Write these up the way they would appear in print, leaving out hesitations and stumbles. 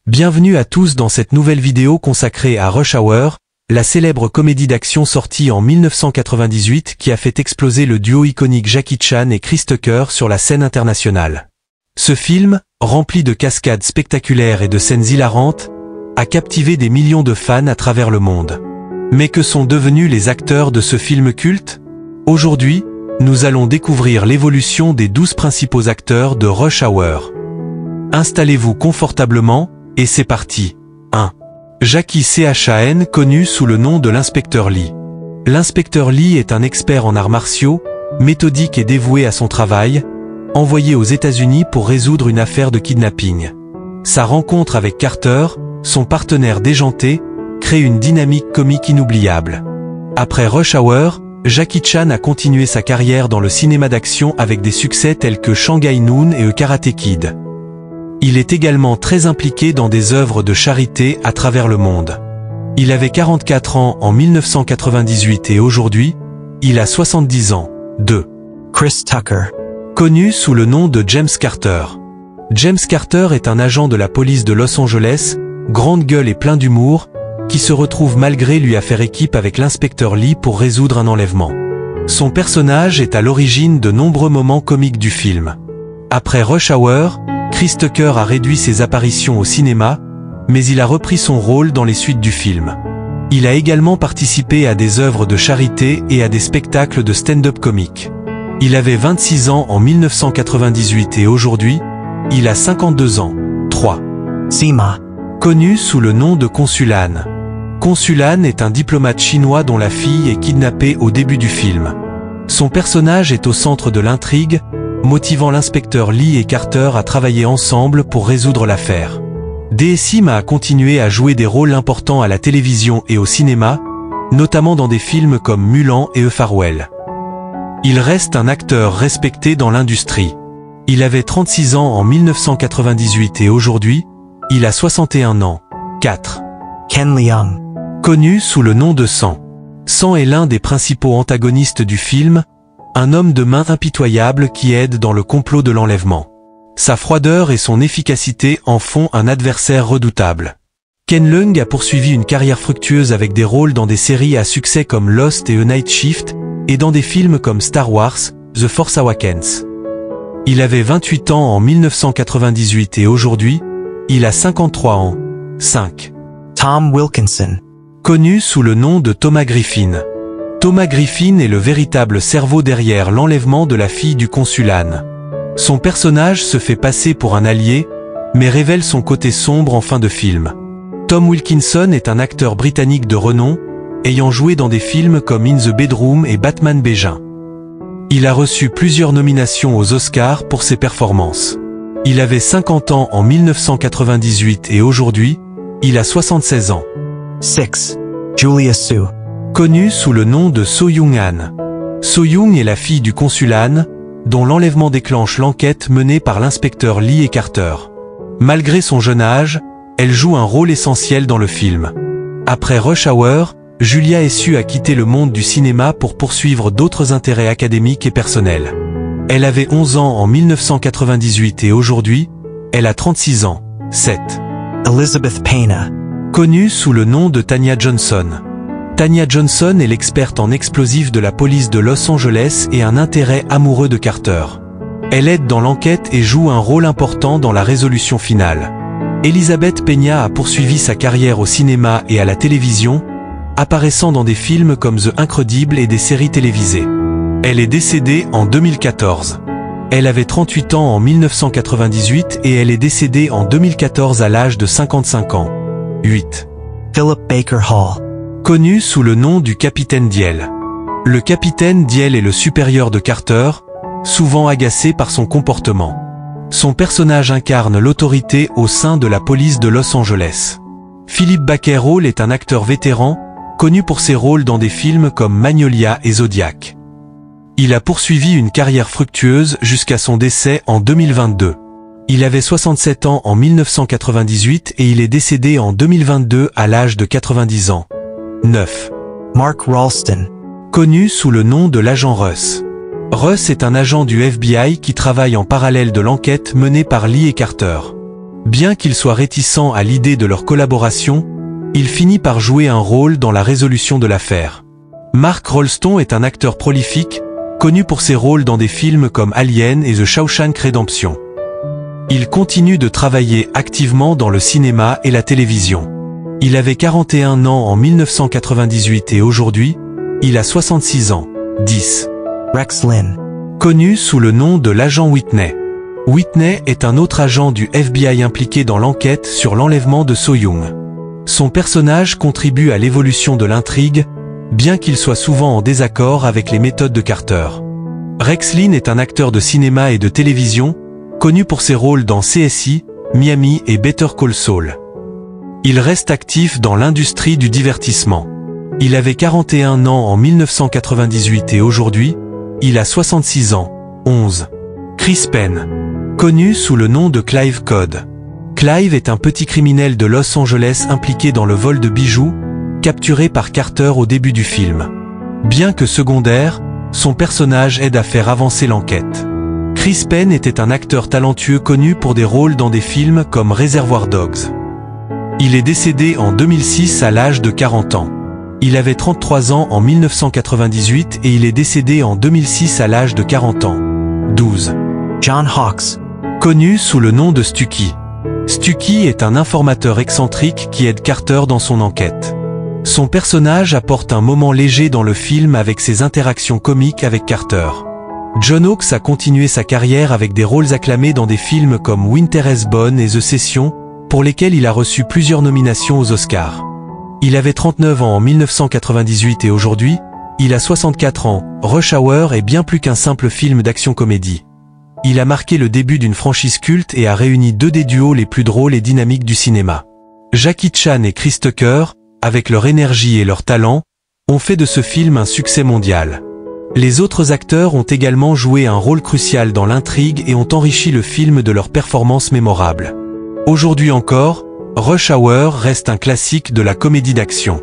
Bienvenue à tous dans cette nouvelle vidéo consacrée à Rush Hour, la célèbre comédie d'action sortie en 1998 qui a fait exploser le duo iconique Jackie Chan et Chris Tucker sur la scène internationale. Ce film, rempli de cascades spectaculaires et de scènes hilarantes, a captivé des millions de fans à travers le monde. Mais que sont devenus les acteurs de ce film culte? Aujourd'hui, nous allons découvrir l'évolution des 12 principaux acteurs de Rush Hour. Installez-vous confortablement, et c'est parti. 1. Jackie Chan, connu sous le nom de l'inspecteur Lee. L'inspecteur Lee est un expert en arts martiaux, méthodique et dévoué à son travail, envoyé aux États-Unis pour résoudre une affaire de kidnapping. Sa rencontre avec Carter, son partenaire déjanté, crée une dynamique comique inoubliable. Après Rush Hour, Jackie Chan a continué sa carrière dans le cinéma d'action avec des succès tels que Shanghai Noon et Karate Kid. Il est également très impliqué dans des œuvres de charité à travers le monde. Il avait 44 ans en 1998 et aujourd'hui, il a 70 ans. 2. Chris Tucker. Connu sous le nom de James Carter. James Carter est un agent de la police de Los Angeles, grande gueule et plein d'humour, qui se retrouve malgré lui à faire équipe avec l'inspecteur Lee pour résoudre un enlèvement. Son personnage est à l'origine de nombreux moments comiques du film. Après Rush Hour, Chris Tucker a réduit ses apparitions au cinéma, mais il a repris son rôle dans les suites du film. Il a également participé à des œuvres de charité et à des spectacles de stand-up comique. Il avait 26 ans en 1998 et aujourd'hui, il a 52 ans. 3. Sima. Connu sous le nom de Consul Han. Consul Han est un diplomate chinois dont la fille est kidnappée au début du film. Son personnage est au centre de l'intrigue, motivant l'inspecteur Lee et Carter à travailler ensemble pour résoudre l'affaire. Sima a continué à jouer des rôles importants à la télévision et au cinéma, notamment dans des films comme Mulan et A Farewell. Il reste un acteur respecté dans l'industrie. Il avait 36 ans en 1998 et aujourd'hui, il a 61 ans. 4. Ken Leung. Connu sous le nom de Sang. Sang est l'un des principaux antagonistes du film, un homme de main impitoyable qui aide dans le complot de l'enlèvement. Sa froideur et son efficacité en font un adversaire redoutable. Ken Leung a poursuivi une carrière fructueuse avec des rôles dans des séries à succès comme Lost et A Night Shift, et dans des films comme Star Wars, The Force Awakens. Il avait 28 ans en 1998 et aujourd'hui, il a 53 ans. 5. Tom Wilkinson. Connu sous le nom de Thomas Griffin. Thomas Griffin est le véritable cerveau derrière l'enlèvement de la fille du consul Han. Son personnage se fait passer pour un allié, mais révèle son côté sombre en fin de film. Tom Wilkinson est un acteur britannique de renom, ayant joué dans des films comme In the Bedroom et Batman Begin. Il a reçu plusieurs nominations aux Oscars pour ses performances. Il avait 50 ans en 1998 et aujourd'hui, il a 76 ans. 6. Julia Su. Connue sous le nom de So Young-han. So Young est la fille du consul Han, dont l'enlèvement déclenche l'enquête menée par l'inspecteur Lee et Carter. Malgré son jeune âge, elle joue un rôle essentiel dans le film. Après Rush Hour, Julia Su a quitté le monde du cinéma pour poursuivre d'autres intérêts académiques et personnels. Elle avait 11 ans en 1998 et aujourd'hui, elle a 36 ans. 7. Elizabeth Pena. Connue sous le nom de Tanya Johnson. Tanya Johnson est l'experte en explosifs de la police de Los Angeles et un intérêt amoureux de Carter. Elle aide dans l'enquête et joue un rôle important dans la résolution finale. Elizabeth Pena a poursuivi sa carrière au cinéma et à la télévision, apparaissant dans des films comme The Incredibles et des séries télévisées. Elle est décédée en 2014. Elle avait 38 ans en 1998 et elle est décédée en 2014 à l'âge de 55 ans. 8. Philip Baker Hall. Connu sous le nom du capitaine Diel. Le capitaine Diel est le supérieur de Carter, souvent agacé par son comportement. Son personnage incarne l'autorité au sein de la police de Los Angeles. Philip Baker Hall est un acteur vétéran, connu pour ses rôles dans des films comme Magnolia et Zodiac. Il a poursuivi une carrière fructueuse jusqu'à son décès en 2022. Il avait 67 ans en 1998 et il est décédé en 2022 à l'âge de 90 ans. 9. Mark Ralston. Connu sous le nom de l'agent Russ. Russ est un agent du FBI qui travaille en parallèle de l'enquête menée par Lee et Carter. Bien qu'il soit réticent à l'idée de leur collaboration, il finit par jouer un rôle dans la résolution de l'affaire. Mark Rolston est un acteur prolifique, connu pour ses rôles dans des films comme Alien et The Shawshank Redemption. Il continue de travailler activement dans le cinéma et la télévision. Il avait 41 ans en 1998 et aujourd'hui, il a 66 ans. 10. Rex Linn. Connu sous le nom de l'agent Whitney. Whitney est un autre agent du FBI impliqué dans l'enquête sur l'enlèvement de So-Young. Son personnage contribue à l'évolution de l'intrigue, bien qu'il soit souvent en désaccord avec les méthodes de Carter. Rex Linn est un acteur de cinéma et de télévision, connu pour ses rôles dans CSI, Miami et Better Call Saul. Il reste actif dans l'industrie du divertissement. Il avait 41 ans en 1998 et aujourd'hui, il a 66 ans. 11. Chris Penn. Connu sous le nom de Clive Code. Clive est un petit criminel de Los Angeles impliqué dans le vol de bijoux, capturé par Carter au début du film. Bien que secondaire, son personnage aide à faire avancer l'enquête. Chris Penn était un acteur talentueux connu pour des rôles dans des films comme Reservoir Dogs. Il est décédé en 2006 à l'âge de 40 ans. Il avait 33 ans en 1998 et il est décédé en 2006 à l'âge de 40 ans. 12. John Hawkes. Connu sous le nom de Stucky. Stucky est un informateur excentrique qui aide Carter dans son enquête. Son personnage apporte un moment léger dans le film avec ses interactions comiques avec Carter. John Hawkes a continué sa carrière avec des rôles acclamés dans des films comme Winter is Bone et The Session, pour lesquels il a reçu plusieurs nominations aux Oscars. Il avait 39 ans en 1998 et aujourd'hui, il a 64 ans. Rush Hour est bien plus qu'un simple film d'action-comédie. Il a marqué le début d'une franchise culte et a réuni deux des duos les plus drôles et dynamiques du cinéma. Jackie Chan et Chris Tucker, avec leur énergie et leur talent, ont fait de ce film un succès mondial. Les autres acteurs ont également joué un rôle crucial dans l'intrigue et ont enrichi le film de leurs performances mémorables. Aujourd'hui encore, Rush Hour reste un classique de la comédie d'action.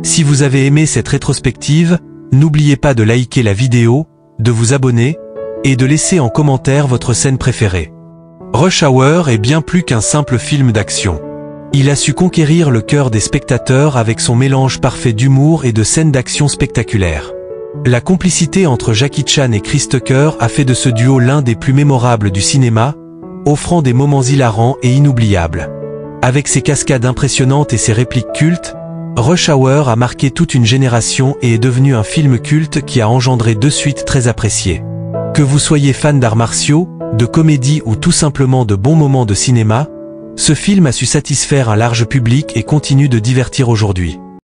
Si vous avez aimé cette rétrospective, n'oubliez pas de liker la vidéo, de vous abonner, et de laisser en commentaire votre scène préférée. Rush Hour est bien plus qu'un simple film d'action. Il a su conquérir le cœur des spectateurs avec son mélange parfait d'humour et de scènes d'action spectaculaires. La complicité entre Jackie Chan et Chris Tucker a fait de ce duo l'un des plus mémorables du cinéma, offrant des moments hilarants et inoubliables. Avec ses cascades impressionnantes et ses répliques cultes, Rush Hour a marqué toute une génération et est devenu un film culte qui a engendré deux suites très appréciées. Que vous soyez fan d'arts martiaux, de comédie ou tout simplement de bons moments de cinéma, ce film a su satisfaire un large public et continue de divertir aujourd'hui.